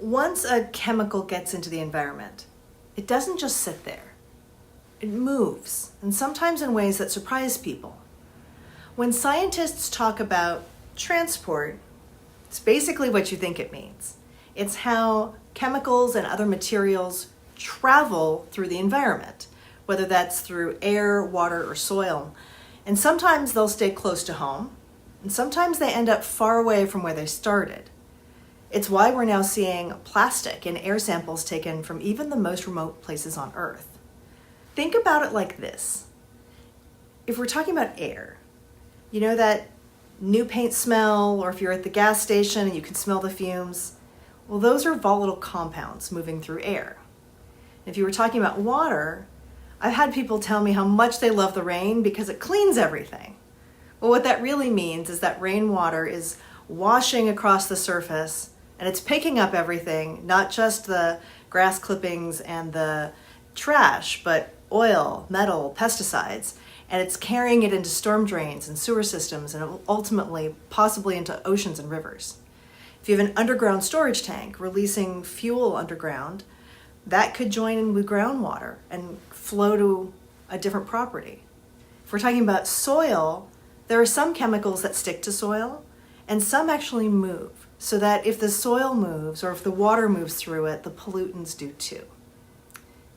Once a chemical gets into the environment, it doesn't just sit there. It moves, and sometimes in ways that surprise people. When scientists talk about transport, it's basically what you think it means. It's how chemicals and other materials travel through the environment, whether that's through air, water, or soil. And sometimes they'll stay close to home, and sometimes they end up far away from where they started. It's why we're now seeing plastic in air samples taken from even the most remote places on Earth. Think about it like this. If we're talking about air, you know that new paint smell, or if you're at the gas station and you can smell the fumes, well, those are volatile compounds moving through air. If you were talking about water, I've had people tell me how much they love the rain because it cleans everything. Well, what that really means is that rainwater is washing across the surface and it's picking up everything, not just the grass clippings and the trash, but oil, metal, pesticides, and it's carrying it into storm drains and sewer systems and ultimately possibly into oceans and rivers. If you have an underground storage tank releasing fuel underground, that could join in with groundwater and flow to a different property. If we're talking about soil, there are some chemicals that stick to soil and some actually move, so that if the soil moves or if the water moves through it, the pollutants do too.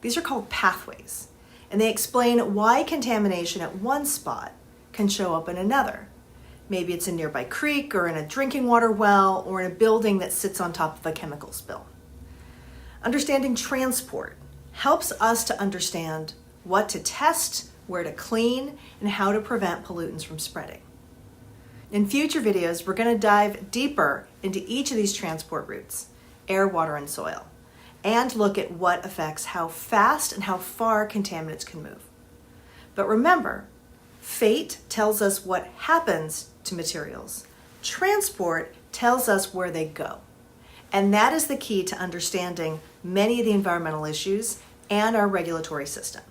These are called pathways, and they explain why contamination at one spot can show up in another. Maybe it's a nearby creek or in a drinking water well or in a building that sits on top of a chemical spill. Understanding transport helps us to understand what to test, where to clean, and how to prevent pollutants from spreading. In future videos, we're going to dive deeper into each of these transport routes, air, water, and soil, and look at what affects how fast and how far contaminants can move. But remember, fate tells us what happens to materials. Transport tells us where they go. And that is the key to understanding many of the environmental issues and our regulatory system.